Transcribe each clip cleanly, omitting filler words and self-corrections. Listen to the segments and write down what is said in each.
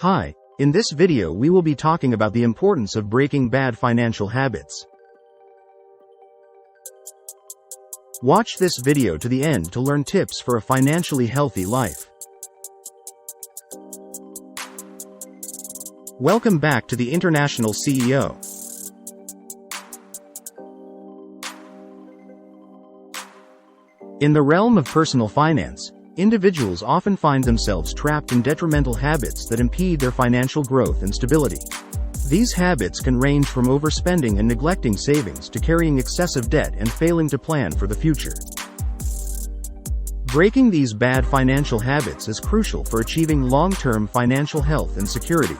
Hi, in this video we will be talking about the importance of breaking bad financial habits. Watch this video to the end to learn tips for a financially healthy life. Welcome back to the International CEO. In the realm of personal finance, individuals often find themselves trapped in detrimental habits that impede their financial growth and stability. These habits can range from overspending and neglecting savings to carrying excessive debt and failing to plan for the future. Breaking these bad financial habits is crucial for achieving long-term financial health and security.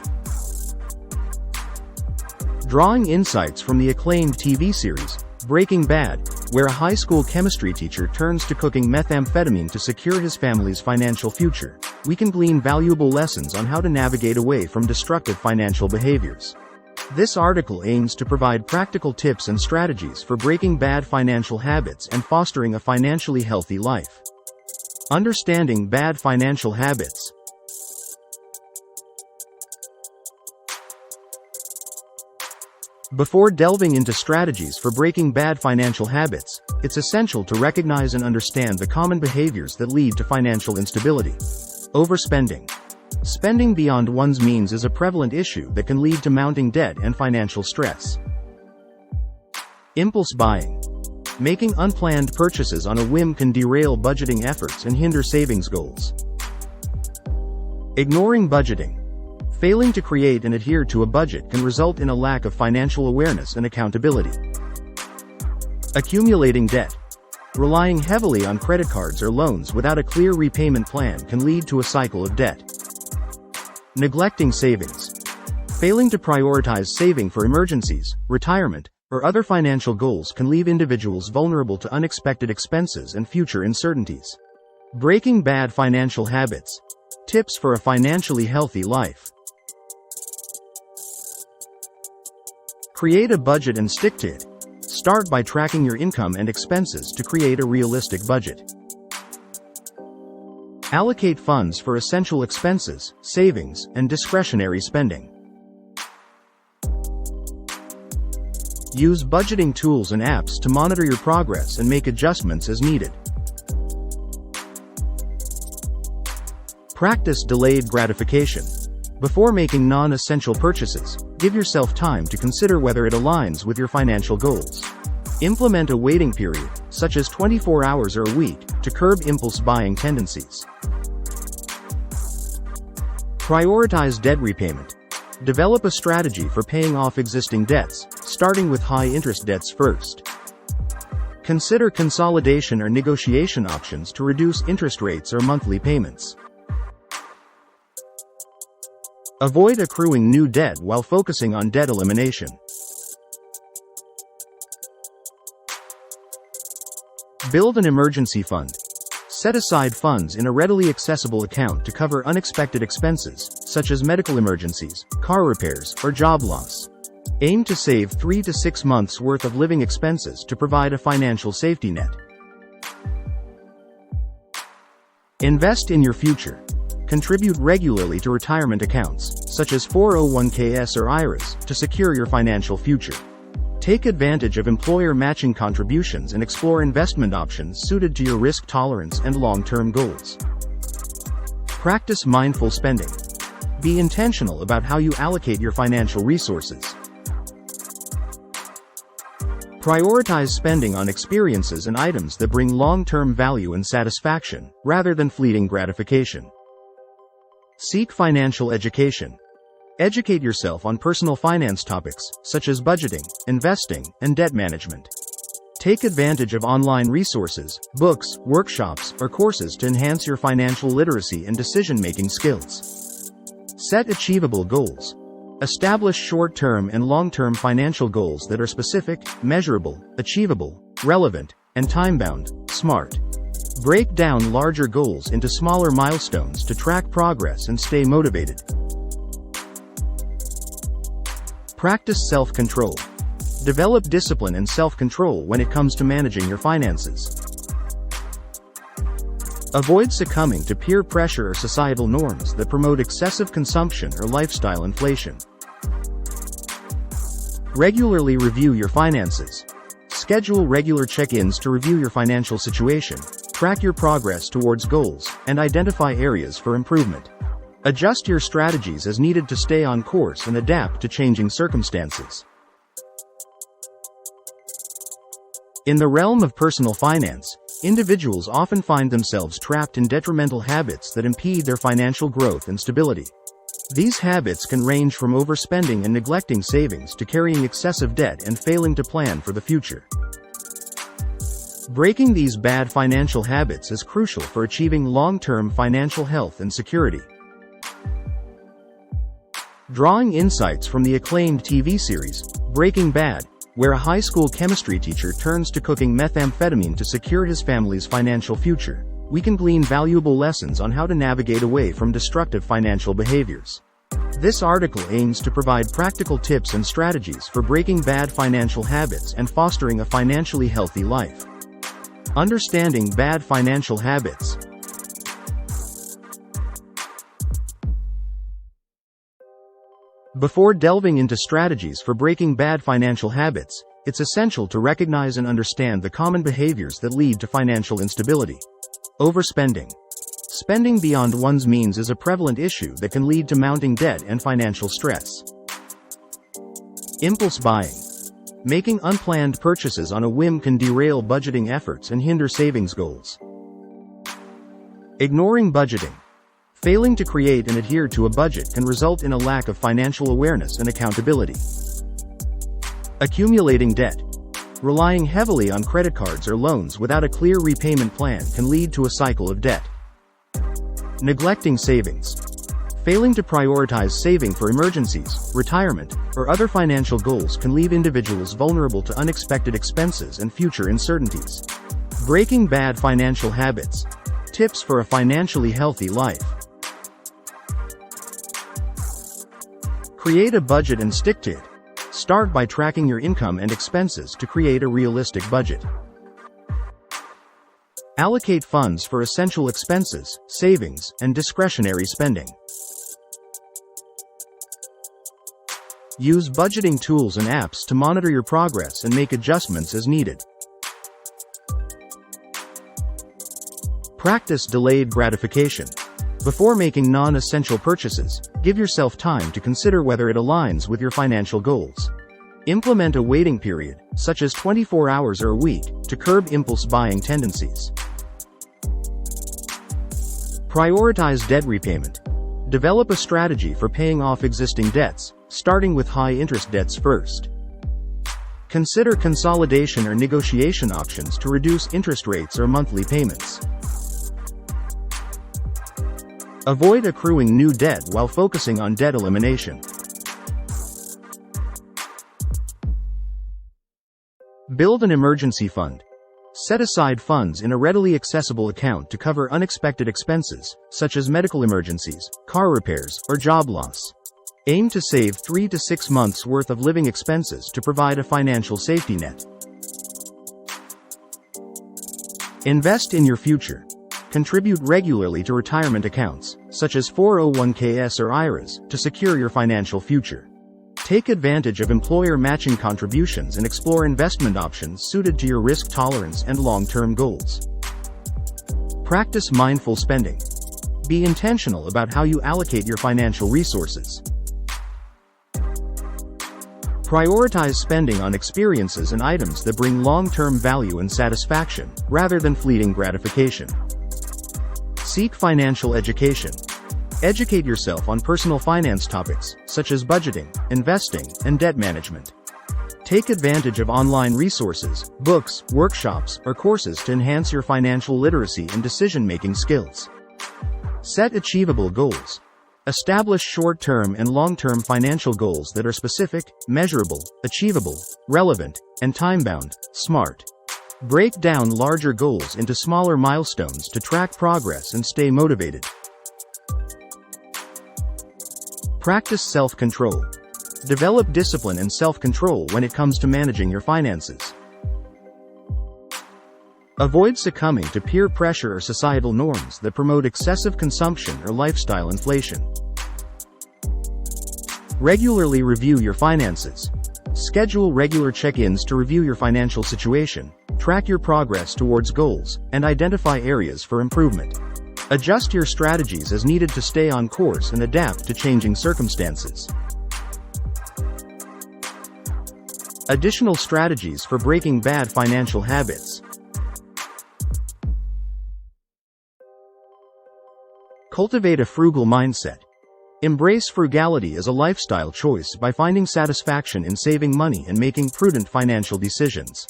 Drawing insights from the acclaimed TV series, Breaking Bad, where a high school chemistry teacher turns to cooking methamphetamine to secure his family's financial future, we can glean valuable lessons on how to navigate away from destructive financial behaviors. This article aims to provide practical tips and strategies for breaking bad financial habits and fostering a financially healthy life. Understanding bad financial habits. Before delving into strategies for breaking bad financial habits, it's essential to recognize and understand the common behaviors that lead to financial instability. Overspending. Spending beyond one's means is a prevalent issue that can lead to mounting debt and financial stress. Impulse buying. Making unplanned purchases on a whim can derail budgeting efforts and hinder savings goals. Ignoring budgeting. Failing to create and adhere to a budget can result in a lack of financial awareness and accountability. Accumulating debt. Relying heavily on credit cards or loans without a clear repayment plan can lead to a cycle of debt. Neglecting savings. Failing to prioritize saving for emergencies, retirement, or other financial goals can leave individuals vulnerable to unexpected expenses and future uncertainties. Breaking bad financial habits. Tips for a financially healthy life. Create a budget and stick to it. Start by tracking your income and expenses to create a realistic budget. Allocate funds for essential expenses, savings, and discretionary spending. Use budgeting tools and apps to monitor your progress and make adjustments as needed. Practice delayed gratification. Before making non-essential purchases, give yourself time to consider whether it aligns with your financial goals. Implement a waiting period, such as 24 hours or a week, to curb impulse buying tendencies. Prioritize debt repayment. Develop a strategy for paying off existing debts, starting with high-interest debts first. Consider consolidation or negotiation options to reduce interest rates or monthly payments. Avoid accruing new debt while focusing on debt elimination. Build an emergency fund. Set aside funds in a readily accessible account to cover unexpected expenses, such as medical emergencies, car repairs, or job loss. Aim to save 3 to 6 months' worth of living expenses to provide a financial safety net. Invest in your future. Contribute regularly to retirement accounts, such as 401ks or IRAs, to secure your financial future. Take advantage of employer matching contributions and explore investment options suited to your risk tolerance and long-term goals. Practice mindful spending. Be intentional about how you allocate your financial resources. Prioritize spending on experiences and items that bring long-term value and satisfaction, rather than fleeting gratification. Seek financial education. Educate yourself on personal finance topics, such as budgeting, investing, and debt management. Take advantage of online resources, books, workshops, or courses to enhance your financial literacy and decision-making skills. Set achievable goals. Establish short-term and long-term financial goals that are specific, measurable, achievable, relevant, and time-bound. SMART. Break down larger goals into smaller milestones to track progress and stay motivated. Practice self-control. Develop discipline and self-control when it comes to managing your finances. Avoid succumbing to peer pressure or societal norms that promote excessive consumption or lifestyle inflation. Regularly review your finances. Schedule regular check-ins to review your financial situation, track your progress towards goals, and identify areas for improvement. Adjust your strategies as needed to stay on course and adapt to changing circumstances. In the realm of personal finance, individuals often find themselves trapped in detrimental habits that impede their financial growth and stability. These habits can range from overspending and neglecting savings to carrying excessive debt and failing to plan for the future. Breaking these bad financial habits is crucial for achieving long-term financial health and security. Drawing insights from the acclaimed TV series, Breaking Bad, where a high school chemistry teacher turns to cooking methamphetamine to secure his family's financial future, we can glean valuable lessons on how to navigate away from destructive financial behaviors. This article aims to provide practical tips and strategies for breaking bad financial habits and fostering a financially healthy life. Understanding bad financial habits. Before delving into strategies for breaking bad financial habits, it's essential to recognize and understand the common behaviors that lead to financial instability. Overspending. Spending beyond one's means is a prevalent issue that can lead to mounting debt and financial stress. Impulse buying. Making unplanned purchases on a whim can derail budgeting efforts and hinder savings goals. Ignoring budgeting. Failing to create and adhere to a budget can result in a lack of financial awareness and accountability. Accumulating debt. Relying heavily on credit cards or loans without a clear repayment plan can lead to a cycle of debt. Neglecting savings. Failing to prioritize saving for emergencies, retirement, or other financial goals can leave individuals vulnerable to unexpected expenses and future uncertainties. Breaking bad financial habits. Tips for a financially healthy life. Create a budget and stick to it. Start by tracking your income and expenses to create a realistic budget. Allocate funds for essential expenses, savings, and discretionary spending. Use budgeting tools and apps to monitor your progress and make adjustments as needed. Practice delayed gratification. Before making non-essential purchases, give yourself time to consider whether it aligns with your financial goals. Implement a waiting period, such as 24 hours or a week, to curb impulse buying tendencies. Prioritize debt repayment. Develop a strategy for paying off existing debts, starting with high-interest debts first. Consider consolidation or negotiation options to reduce interest rates or monthly payments. Avoid accruing new debt while focusing on debt elimination. Build an emergency fund. Set aside funds in a readily accessible account to cover unexpected expenses, such as medical emergencies, car repairs, or job loss. Aim to save 3 to 6 months' worth of living expenses to provide a financial safety net. Invest in your future. Contribute regularly to retirement accounts, such as 401ks or IRAs, to secure your financial future. Take advantage of employer matching contributions and explore investment options suited to your risk tolerance and long-term goals. Practice mindful spending. Be intentional about how you allocate your financial resources. Prioritize spending on experiences and items that bring long-term value and satisfaction, rather than fleeting gratification. Seek financial education. Educate yourself on personal finance topics, such as budgeting, investing, and debt management. Take advantage of online resources, books, workshops, or courses to enhance your financial literacy and decision-making skills. Set achievable goals. Establish short-term and long-term financial goals that are specific, measurable, achievable, relevant, and time-bound. SMART. Break down larger goals into smaller milestones to track progress and stay motivated. Practice self-control. Develop discipline and self-control when it comes to managing your finances. Avoid succumbing to peer pressure or societal norms that promote excessive consumption or lifestyle inflation. Regularly review your finances. Schedule regular check-ins to review your financial situation, track your progress towards goals, and identify areas for improvement. Adjust your strategies as needed to stay on course and adapt to changing circumstances. Additional strategies for breaking bad financial habits. Cultivate a frugal mindset. Embrace frugality as a lifestyle choice by finding satisfaction in saving money and making prudent financial decisions.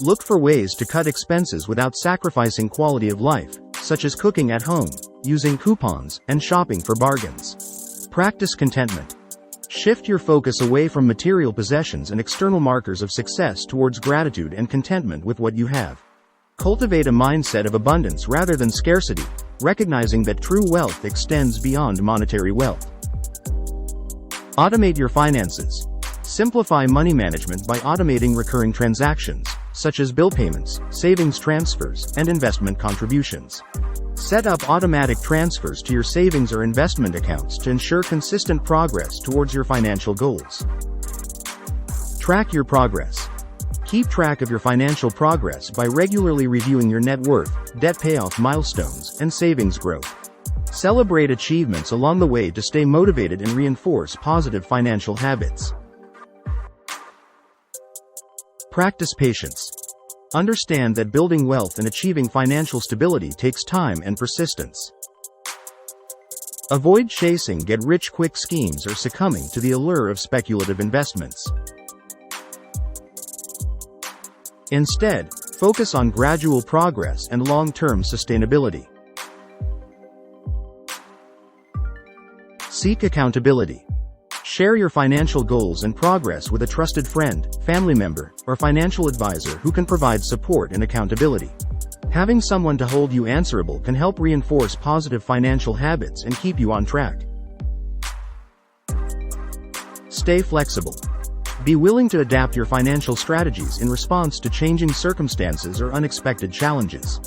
Look for ways to cut expenses without sacrificing quality of life, such as cooking at home, using coupons, and shopping for bargains. Practice contentment. Shift your focus away from material possessions and external markers of success towards gratitude and contentment with what you have. Cultivate a mindset of abundance rather than scarcity, recognizing that true wealth extends beyond monetary wealth. Automate your finances. Simplify money management by automating recurring transactions, such as bill payments, savings transfers, and investment contributions. Set up automatic transfers to your savings or investment accounts to ensure consistent progress towards your financial goals. Track your progress. Keep track of your financial progress by regularly reviewing your net worth, debt payoff milestones, and savings growth. Celebrate achievements along the way to stay motivated and reinforce positive financial habits. Practice patience. Understand that building wealth and achieving financial stability takes time and persistence. Avoid chasing get-rich-quick schemes or succumbing to the allure of speculative investments. Instead, focus on gradual progress and long-term sustainability. Seek accountability. Share your financial goals and progress with a trusted friend, family member, or financial advisor who can provide support and accountability. Having someone to hold you answerable can help reinforce positive financial habits and keep you on track. Stay flexible. Be willing to adapt your financial strategies in response to changing circumstances or unexpected challenges.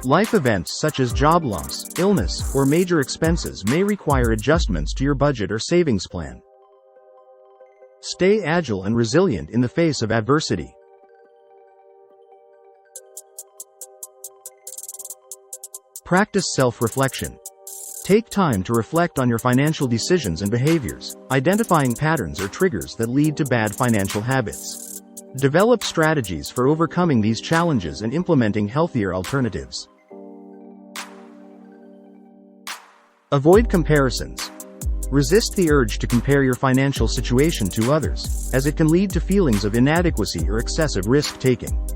Life events such as job loss, illness, or major expenses may require adjustments to your budget or savings plan. Stay agile and resilient in the face of adversity. Practice self-reflection. Take time to reflect on your financial decisions and behaviors, identifying patterns or triggers that lead to bad financial habits. Develop strategies for overcoming these challenges and implementing healthier alternatives. Avoid comparisons. Resist the urge to compare your financial situation to others, as it can lead to feelings of inadequacy or excessive risk-taking.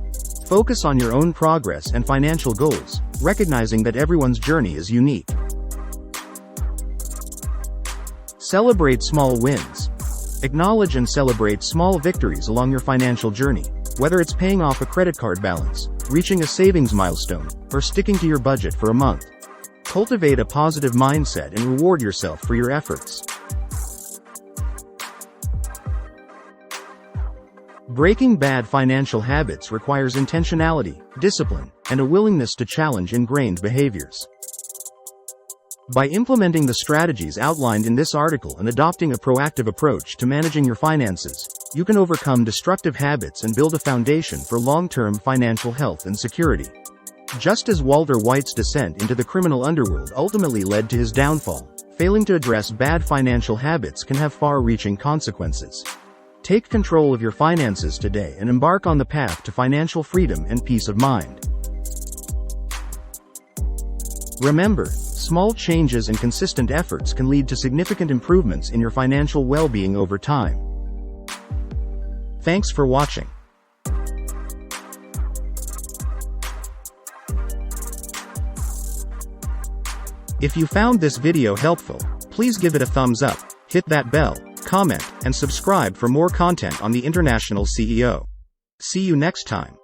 Focus on your own progress and financial goals, recognizing that everyone's journey is unique. Celebrate small wins. Acknowledge and celebrate small victories along your financial journey, whether it's paying off a credit card balance, reaching a savings milestone, or sticking to your budget for a month. Cultivate a positive mindset and reward yourself for your efforts. Breaking bad financial habits requires intentionality, discipline, and a willingness to challenge ingrained behaviors. By implementing the strategies outlined in this article and adopting a proactive approach to managing your finances, you can overcome destructive habits and build a foundation for long-term financial health and security. Just as Walter White's descent into the criminal underworld ultimately led to his downfall, failing to address bad financial habits can have far-reaching consequences. Take control of your finances today and embark on the path to financial freedom and peace of mind. Remember, small changes and consistent efforts can lead to significant improvements in your financial well-being over time. Thanks for watching. If you found this video helpful, please give it a thumbs up, hit that bell, comment, and subscribe for more content on the International CEO. See you next time.